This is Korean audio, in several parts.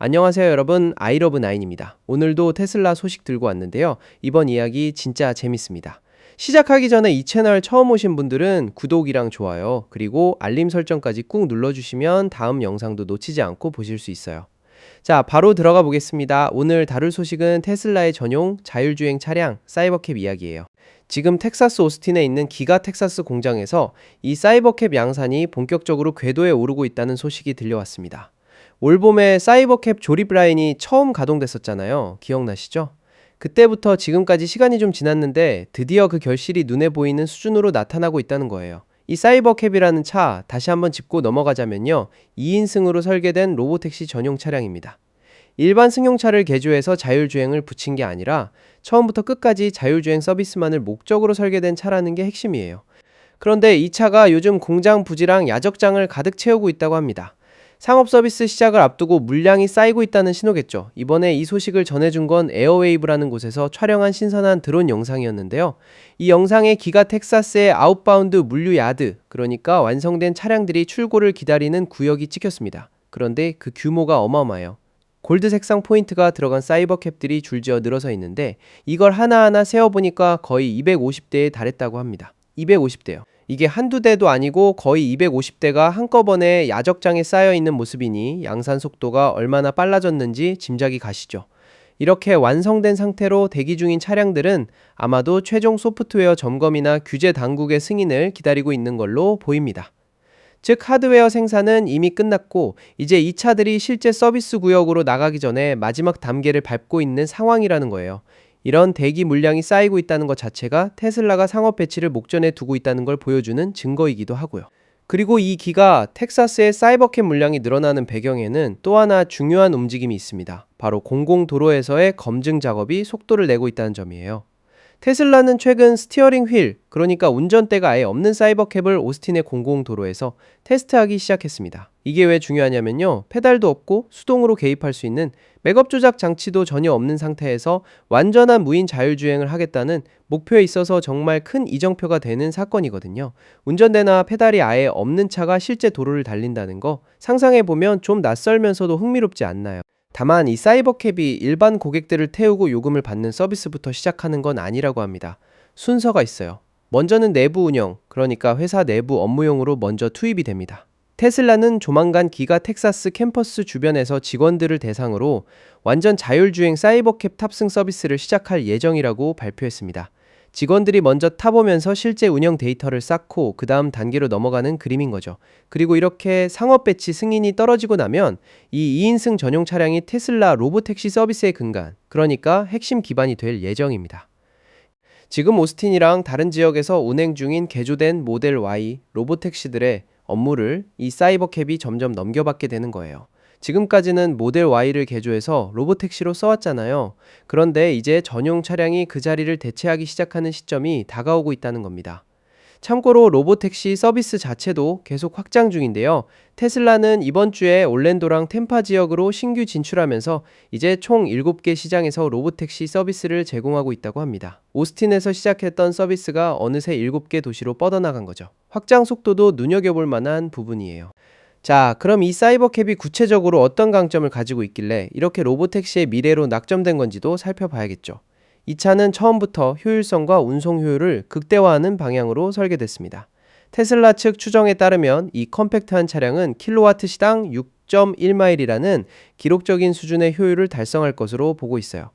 안녕하세요 여러분, 아이러브나인입니다. 오늘도 테슬라 소식 들고 왔는데요. 이번 이야기 진짜 재밌습니다. 시작하기 전에 이 채널 처음 오신 분들은 구독이랑 좋아요, 그리고 알림 설정까지 꾹 눌러주시면 다음 영상도 놓치지 않고 보실 수 있어요. 자, 바로 들어가 보겠습니다. 오늘 다룰 소식은 테슬라의 전용 자율주행 차량 사이버캡 이야기예요. 지금 텍사스 오스틴에 있는 기가 텍사스 공장에서 이 사이버캡 양산이 본격적으로 궤도에 오르고 있다는 소식이 들려왔습니다. 올 봄에 사이버캡 조립 라인이 처음 가동됐었잖아요. 기억나시죠? 그때부터 지금까지 시간이 좀 지났는데 드디어 그 결실이 눈에 보이는 수준으로 나타나고 있다는 거예요. 이 사이버캡이라는 차 다시 한번 짚고 넘어가자면요. 2인승으로 설계된 로보택시 전용 차량입니다. 일반 승용차를 개조해서 자율주행을 붙인 게 아니라 처음부터 끝까지 자율주행 서비스만을 목적으로 설계된 차라는 게 핵심이에요. 그런데 이 차가 요즘 공장 부지랑 야적장을 가득 채우고 있다고 합니다. 상업 서비스 시작을 앞두고 물량이 쌓이고 있다는 신호겠죠. 이번에 이 소식을 전해준 건 에어웨이브라는 곳에서 촬영한 신선한 드론 영상이었는데요. 이 영상에 기가 텍사스의 아웃바운드 물류 야드, 그러니까 완성된 차량들이 출고를 기다리는 구역이 찍혔습니다. 그런데 그 규모가 어마어마해요. 골드 색상 포인트가 들어간 사이버캡들이 줄지어 늘어서 있는데 이걸 하나하나 세어보니까 거의 250대에 달했다고 합니다. 250대요. 이게 한두 대도 아니고 거의 250대가 한꺼번에 야적장에 쌓여있는 모습이니 양산 속도가 얼마나 빨라졌는지 짐작이 가시죠. 이렇게 완성된 상태로 대기 중인 차량들은 아마도 최종 소프트웨어 점검이나 규제 당국의 승인을 기다리고 있는 걸로 보입니다. 즉 하드웨어 생산은 이미 끝났고 이제 이 차들이 실제 서비스 구역으로 나가기 전에 마지막 단계를 밟고 있는 상황이라는 거예요. 이런 대기 물량이 쌓이고 있다는 것 자체가 테슬라가 상업 배치를 목전에 두고 있다는 걸 보여주는 증거이기도 하고요. 그리고 이 기가 텍사스의 사이버캡 물량이 늘어나는 배경에는 또 하나 중요한 움직임이 있습니다. 바로 공공도로에서의 검증 작업이 속도를 내고 있다는 점이에요. 테슬라는 최근 스티어링 휠, 그러니까 운전대가 아예 없는 사이버캡을 오스틴의 공공도로에서 테스트하기 시작했습니다. 이게 왜 중요하냐면요. 페달도 없고 수동으로 개입할 수 있는 맥업 조작 장치도 전혀 없는 상태에서 완전한 무인 자율주행을 하겠다는 목표에 있어서 정말 큰 이정표가 되는 사건이거든요. 운전대나 페달이 아예 없는 차가 실제 도로를 달린다는 거 상상해보면 좀 낯설면서도 흥미롭지 않나요? 다만 이 사이버캡이 일반 고객들을 태우고 요금을 받는 서비스부터 시작하는 건 아니라고 합니다. 순서가 있어요. 먼저는 내부 운영, 그러니까 회사 내부 업무용으로 먼저 투입이 됩니다. 테슬라는 조만간 기가 텍사스 캠퍼스 주변에서 직원들을 대상으로 완전 자율주행 사이버캡 탑승 서비스를 시작할 예정이라고 발표했습니다. 직원들이 먼저 타보면서 실제 운영 데이터를 쌓고 그 다음 단계로 넘어가는 그림인 거죠. 그리고 이렇게 상업 배치 승인이 떨어지고 나면 이 2인승 전용 차량이 테슬라 로보택시 서비스의 근간, 그러니까 핵심 기반이 될 예정입니다. 지금 오스틴이랑 다른 지역에서 운행 중인 개조된 모델 Y 로보택시들의 업무를 이 사이버캡이 점점 넘겨받게 되는 거예요. 지금까지는 모델 Y를 개조해서 로보택시로 써왔잖아요. 그런데 이제 전용 차량이 그 자리를 대체하기 시작하는 시점이 다가오고 있다는 겁니다. 참고로 로보택시 서비스 자체도 계속 확장 중인데요. 테슬라는 이번 주에 올랜도랑 템파 지역으로 신규 진출하면서 이제 총 7개 시장에서 로보택시 서비스를 제공하고 있다고 합니다. 오스틴에서 시작했던 서비스가 어느새 7개 도시로 뻗어나간 거죠. 확장 속도도 눈여겨볼 만한 부분이에요. 자, 그럼 이 사이버캡이 구체적으로 어떤 강점을 가지고 있길래 이렇게 로보택시의 미래로 낙점된 건지도 살펴봐야겠죠. 이 차는 처음부터 효율성과 운송 효율을 극대화하는 방향으로 설계됐습니다. 테슬라 측 추정에 따르면 이 컴팩트한 차량은 킬로와트 시당 6.1마일이라는 기록적인 수준의 효율을 달성할 것으로 보고 있어요.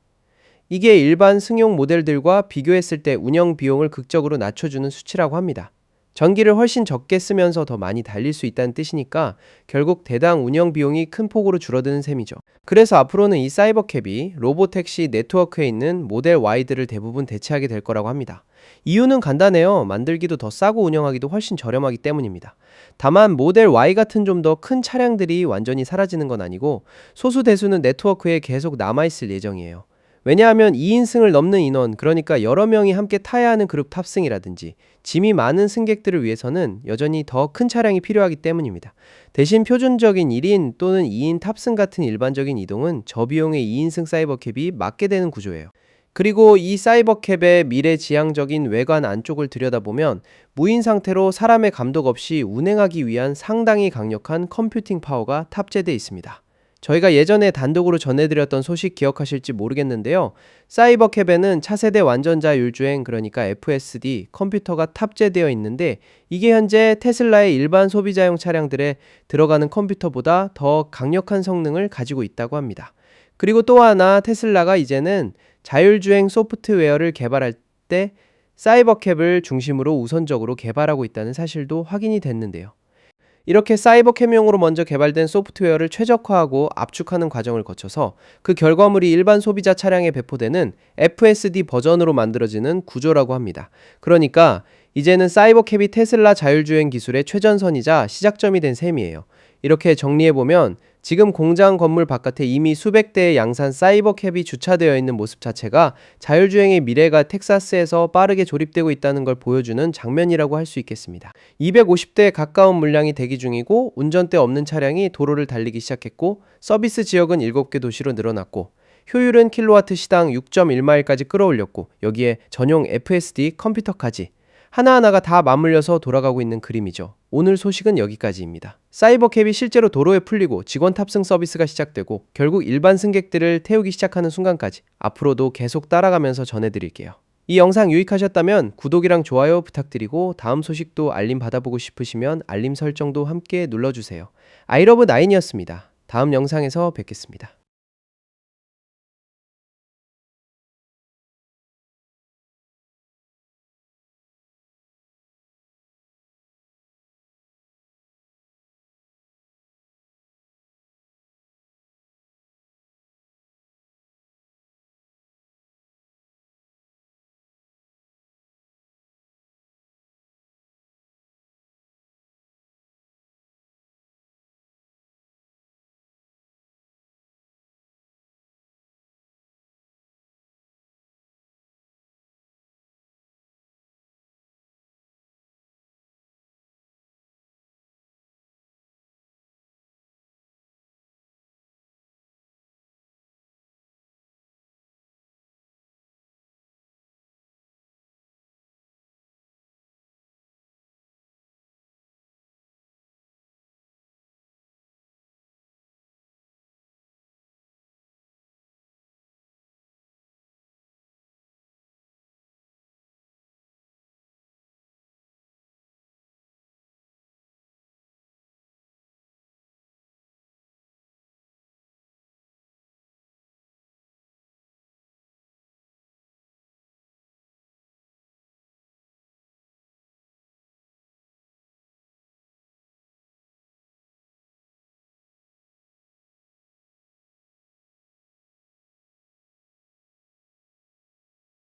이게 일반 승용 모델들과 비교했을 때 운영 비용을 극적으로 낮춰주는 수치라고 합니다. 전기를 훨씬 적게 쓰면서 더 많이 달릴 수 있다는 뜻이니까 결국 대당 운영 비용이 큰 폭으로 줄어드는 셈이죠. 그래서 앞으로는 이 사이버캡이 로보택시 네트워크에 있는 모델 Y들을 대부분 대체하게 될 거라고 합니다. 이유는 간단해요. 만들기도 더 싸고 운영하기도 훨씬 저렴하기 때문입니다. 다만 모델 Y 같은 좀 더 큰 차량들이 완전히 사라지는 건 아니고 소수 대수는 네트워크에 계속 남아있을 예정이에요. 왜냐하면 2인승을 넘는 인원, 그러니까 여러 명이 함께 타야 하는 그룹 탑승이라든지 짐이 많은 승객들을 위해서는 여전히 더 큰 차량이 필요하기 때문입니다. 대신 표준적인 1인 또는 2인 탑승 같은 일반적인 이동은 저비용의 2인승 사이버캡이 맞게 되는 구조예요. 그리고 이 사이버캡의 미래지향적인 외관 안쪽을 들여다보면 무인 상태로 사람의 감독 없이 운행하기 위한 상당히 강력한 컴퓨팅 파워가 탑재되어 있습니다. 저희가 예전에 단독으로 전해드렸던 소식 기억하실지 모르겠는데요. 사이버캡에는 차세대 완전자 율주행, 그러니까 FSD 컴퓨터가 탑재되어 있는데, 이게 현재 테슬라의 일반 소비자용 차량들에 들어가는 컴퓨터보다 더 강력한 성능을 가지고 있다고 합니다. 그리고 또 하나, 테슬라가 이제는 자율주행 소프트웨어를 개발할 때 사이버캡을 중심으로 우선적으로 개발하고 있다는 사실도 확인이 됐는데요. 이렇게 사이버캠용으로 먼저 개발된 소프트웨어를 최적화하고 압축하는 과정을 거쳐서 그 결과물이 일반 소비자 차량에 배포되는 FSD 버전으로 만들어지는 구조라고 합니다. 그러니까 이제는 사이버캡이 테슬라 자율주행 기술의 최전선이자 시작점이 된 셈이에요. 이렇게 정리해보면 지금 공장 건물 바깥에 이미 수백 대의 양산 사이버캡이 주차되어 있는 모습 자체가 자율주행의 미래가 텍사스에서 빠르게 조립되고 있다는 걸 보여주는 장면이라고 할 수 있겠습니다. 250대에 가까운 물량이 대기 중이고, 운전대 없는 차량이 도로를 달리기 시작했고, 서비스 지역은 7개 도시로 늘어났고, 효율은 킬로와트 시당 6.1마일까지 끌어올렸고, 여기에 전용 FSD 컴퓨터까지 하나하나가 다 맞물려서 돌아가고 있는 그림이죠. 오늘 소식은 여기까지입니다. 사이버캡이 실제로 도로에 풀리고 직원 탑승 서비스가 시작되고 결국 일반 승객들을 태우기 시작하는 순간까지 앞으로도 계속 따라가면서 전해드릴게요. 이 영상 유익하셨다면 구독이랑 좋아요 부탁드리고, 다음 소식도 알림 받아보고 싶으시면 알림 설정도 함께 눌러주세요. 아이러브9이었습니다. 다음 영상에서 뵙겠습니다.